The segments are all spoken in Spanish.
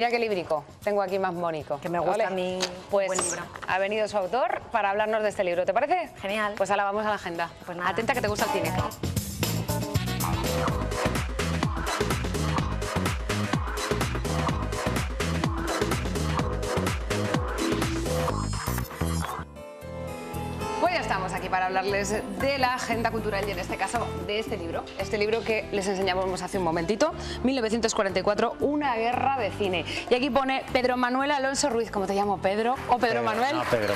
mira qué librico tengo aquí más mónico. Que me gusta a mí. Pues buen libro. ha venido su autor para hablarnos de este libro, ¿te parece? Genial. Pues ahora vamos a la agenda. Pues nada. Atenta que te gusta el cine. Pues ya estamos aquí para hablarles de la agenda cultural y en este caso de este libro que les enseñamos hace un momentito, 1944, una guerra de cine. Y aquí pone Pedro Manuel Alonso Ruiz, ¿cómo te llamo? ¿Pedro o Pedro Manuel? No, Pedro.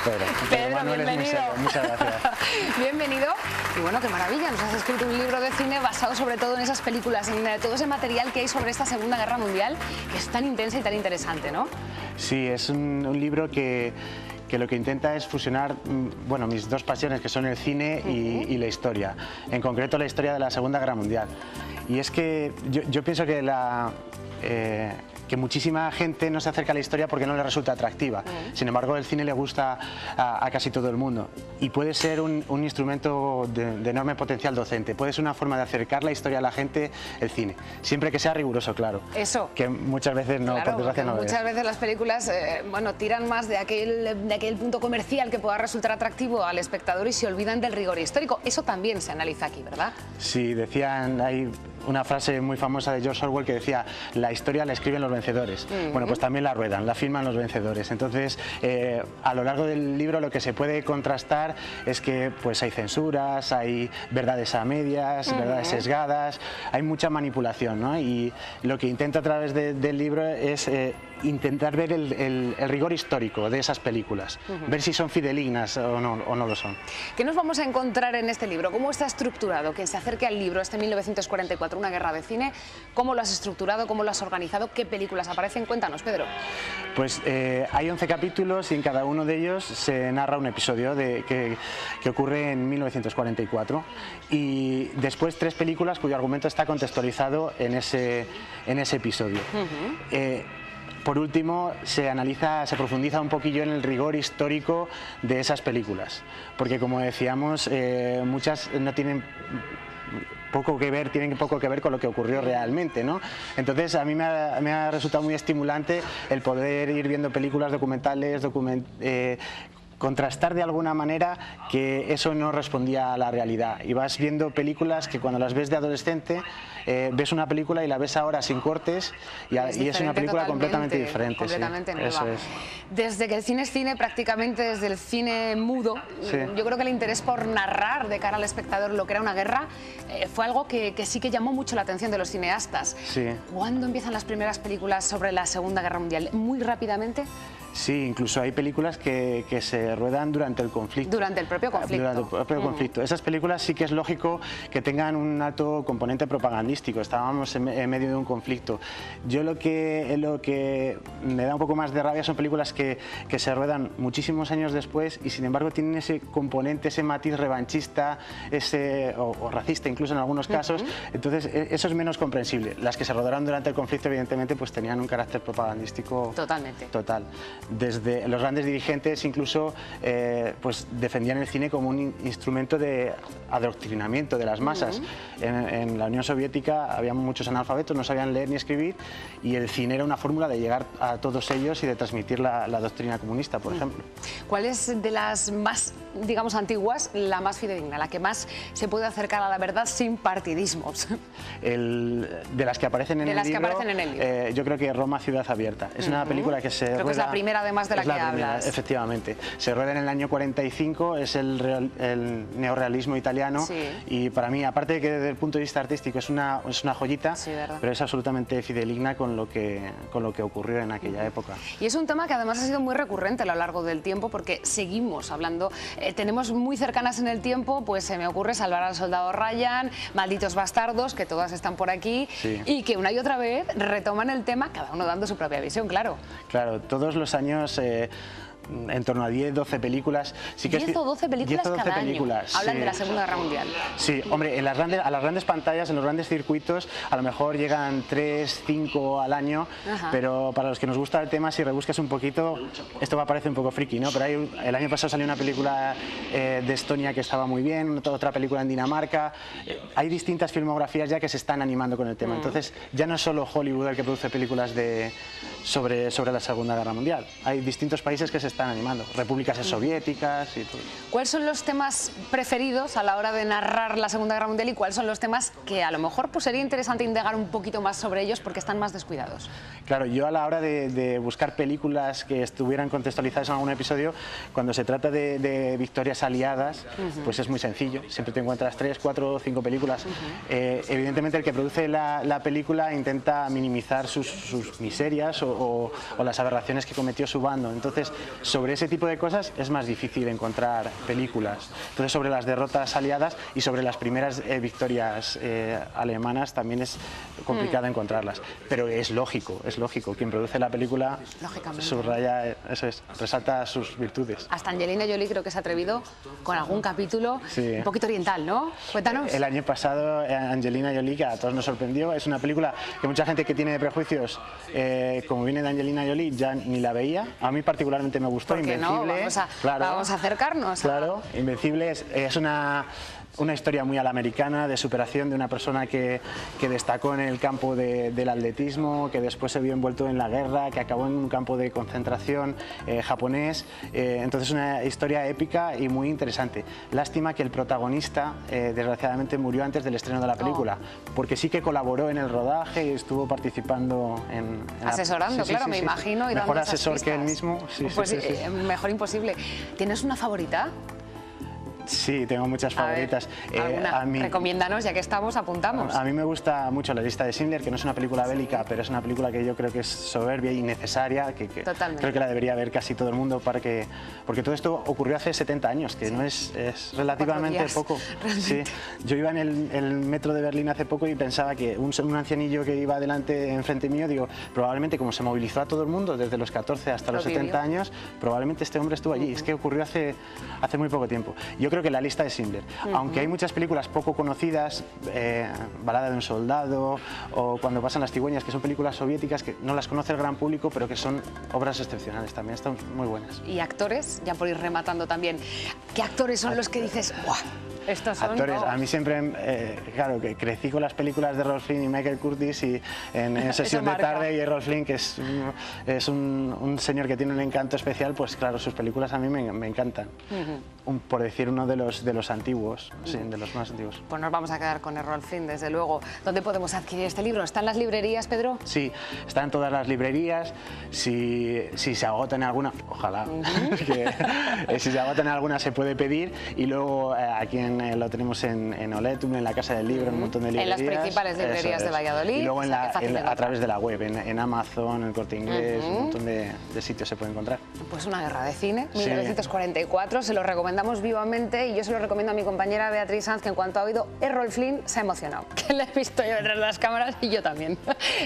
Pedro, Manuel bienvenido. Es muy serio. Muchas gracias. Bienvenido. Y bueno, qué maravilla, nos has escrito un libro de cine basado sobre todo en esas películas, en todo ese material que hay sobre esta Segunda Guerra Mundial, que es tan intensa y tan interesante, ¿no? Sí, es un libro que lo que intenta es fusionar, bueno, mis dos pasiones, que son el cine y la historia, en concreto la historia de la Segunda Guerra Mundial. Y es que yo pienso que que muchísima gente no se acerca a la historia porque no le resulta atractiva. Sin embargo, el cine le gusta a casi todo el mundo y puede ser un instrumento de enorme potencial docente. Puede ser una forma de acercar la historia a la gente, el cine, siempre que sea riguroso, claro. Eso. Que muchas veces no, Claro, por desgracia no lo es. muchas veces las películas bueno, tiran más de aquel punto comercial que pueda resultar atractivo al espectador y se olvidan del rigor histórico. Eso también se analiza aquí, ¿verdad? Sí, decían, hay una frase muy famosa de George Orwell que decía: la historia la escriben los vencedores. Bueno, pues también la ruedan, la filman los vencedores. Entonces, a lo largo del libro lo que se puede contrastar es que pues hay censuras, hay verdades a medias, verdades sesgadas, hay mucha manipulación, ¿no? Y lo que intento a través del libro es intentar ver el rigor histórico de esas películas, ver si son fidedignas o no lo son. ¿Qué nos vamos a encontrar en este libro? ¿Cómo está estructurado? Quien se acerque al libro, este 1944, una guerra de cine, ¿cómo lo has estructurado? ¿Cómo lo has organizado? ¿Qué películas aparecen? Cuéntanos, Pedro. Pues hay 11 capítulos y en cada uno de ellos se narra un episodio que ocurre en 1944 y después 3 películas cuyo argumento está contextualizado en ese episodio. Por último, se profundiza un poquillo en el rigor histórico de esas películas, porque como decíamos, muchas no tienen tienen poco que ver con lo que ocurrió realmente, ¿no? Entonces a mí me ha resultado muy estimulante el poder ir viendo películas documentales, contrastar de alguna manera que eso no respondía a la realidad. Y vas viendo películas que cuando las ves de adolescente, ves una película y la ves ahora sin cortes y es una película completamente diferente. Completamente nueva. Eso es. Desde que el cine es cine, prácticamente desde el cine mudo, yo creo que el interés por narrar de cara al espectador lo que era una guerra fue algo que sí que llamó mucho la atención de los cineastas. Sí. ¿Cuándo empiezan las primeras películas sobre la Segunda Guerra Mundial? ¿Muy rápidamente? Sí, incluso hay películas que se ruedan durante el conflicto. Durante el propio conflicto. Durante el propio conflicto. Esas películas sí que es lógico que tengan un alto componente propagandístico. Estábamos en medio de un conflicto. Yo lo que me da un poco más de rabia son películas que se ruedan muchísimos años después y sin embargo tienen ese componente, ese matiz revanchista, o racista incluso en algunos casos. Entonces eso es menos comprensible. Las que se rodaron durante el conflicto evidentemente pues tenían un carácter propagandístico total. Desde los grandes dirigentes incluso pues defendían el cine como un instrumento de adoctrinamiento de las masas. En la Unión Soviética había muchos analfabetos, no sabían leer ni escribir y el cine era una fórmula de llegar a todos ellos y de transmitir la doctrina comunista, por ejemplo. ¿Cuál es de las más, digamos, antiguas, la más fidedigna, la que más se puede acercar a la verdad sin partidismos? De las que aparecen en el libro, yo creo que Roma, ciudad abierta. Es una película que se rueda... Creo que es la primera además de la que hablas. Efectivamente. Se rueda en el año 45, es el neorrealismo italiano y para mí, aparte de que desde el punto de vista artístico es una joyita, pero es absolutamente fidedigna con lo que ocurrió en aquella época. Y es un tema que además ha sido muy recurrente a lo largo del tiempo porque seguimos hablando, tenemos muy cercanas en el tiempo, pues se me ocurre Salvar al soldado Ryan, Malditos bastardos, que todas están por aquí y que una y otra vez retoman el tema, cada uno dando su propia visión, claro. Claro, todos los años en torno a 10-12 películas. Sí que 10 o 12 películas 10 o 12 cada películas, año. Hablan sí. de la Segunda Guerra Mundial. Sí, hombre, a las grandes pantallas, en los grandes circuitos, a lo mejor llegan 3, 5 al año, pero para los que nos gusta el tema, si rebuscas un poquito, esto va a parecer un poco friki, ¿no? Pero el año pasado salió una película de Estonia que estaba muy bien, otra película en Dinamarca. Hay distintas filmografías ya que se están animando con el tema. Entonces, ya no es solo Hollywood el que produce películas sobre la Segunda Guerra Mundial. Hay distintos países que se están animando, repúblicas soviéticas y todo. ¿Cuáles son los temas preferidos a la hora de narrar la Segunda Guerra Mundial y cuáles son los temas que a lo mejor pues, sería interesante indagar un poquito más sobre ellos porque están más descuidados? Claro, yo a la hora de buscar películas que estuvieran contextualizadas en algún episodio, cuando se trata de victorias aliadas, pues es muy sencillo. Siempre te encuentras 3, 4, 5 películas. Evidentemente el que produce la película intenta minimizar sus miserias o las aberraciones que cometió su bando. Entonces, sobre ese tipo de cosas es más difícil encontrar películas. Entonces, sobre las derrotas aliadas y sobre las primeras victorias alemanas también es complicado encontrarlas. Pero es lógico. Quien produce la película subraya, eso es, resalta sus virtudes. Hasta Angelina Jolie creo que se ha atrevido con algún capítulo un poquito oriental, ¿no? Cuéntanos. El año pasado Angelina Jolie, que a todos nos sorprendió, es una película que mucha gente que tiene prejuicios, como viene de Angelina Jolie, ya ni la veía. A mí particularmente me gustó. ¿Por qué Invencible. no? Vamos a acercarnos. Claro, Invencible es una historia muy a la americana de superación de una persona que destacó en el campo del atletismo, que después se vio envuelto en la guerra, que acabó en un campo de concentración japonés. Entonces una historia épica y muy interesante. Lástima que el protagonista desgraciadamente murió antes del estreno de la película, porque sí que colaboró en el rodaje y estuvo participando en asesorando, claro, me imagino. Y mejor asesor que él mismo. Pues mejor imposible. ¿Tienes una favorita? Sí, tengo muchas favoritas. Recomiéndanos, ya que estamos, apuntamos. A mí me gusta mucho La lista de Schindler, que no es una película bélica, pero es una película que yo creo que es soberbia y necesaria, que creo que la debería ver casi todo el mundo, porque todo esto ocurrió hace 70 años, que no es relativamente poco. Sí. Yo iba en el metro de Berlín hace poco y pensaba que un ancianillo que iba delante, enfrente mío, digo, probablemente como se movilizó a todo el mundo desde los 14 hasta los 70 años, probablemente este hombre estuvo allí. Es que ocurrió hace muy poco tiempo. Yo creo que La lista de Schindler, aunque hay muchas películas poco conocidas, Balada de un soldado o Cuando pasan las cigüeñas, que son películas soviéticas que no las conoce el gran público, pero que son obras excepcionales también, están muy buenas. Y actores, ya por ir rematando también, ¿qué actores son los que dices, ¡buah! Estos son actores, a mí siempre, claro, que crecí con las películas de Errol Flynn y Michael Curtiz y en Sesión de tarde, y Errol Flynn, que es un señor que tiene un encanto especial, pues claro, sus películas a mí me encantan. Por decir uno de los antiguos, sí, de los más antiguos. Pues nos vamos a quedar con Errol Flynn, desde luego. ¿Dónde podemos adquirir este libro? ¿Está en las librerías, Pedro? Sí, está en todas las librerías. Si se agota en alguna, ojalá, si se agota en alguna se puede pedir, y luego aquí lo tenemos en Oletum, en la Casa del Libro, en un montón de librerías. En las principales librerías de Valladolid. Y luego a través de la web, en Amazon, en El Corte Inglés, un montón de sitios se puede encontrar. Pues Una guerra de cine, 1944, se lo recomendamos vivamente, y yo se lo recomiendo a mi compañera Beatriz Sanz, que en cuanto ha oído Errol Flynn se ha emocionado, que la he visto yo detrás de las cámaras y yo también.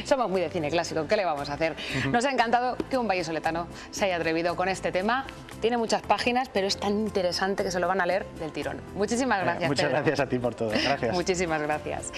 Somos muy de cine clásico, ¿qué le vamos a hacer? Nos ha encantado que un vallisoletano se haya atrevido con este tema. Tiene muchas páginas, pero es tan interesante que se lo van a leer del tirón. Muchísimas gracias, Muchas gracias a ti por todo. Gracias. Muchísimas gracias.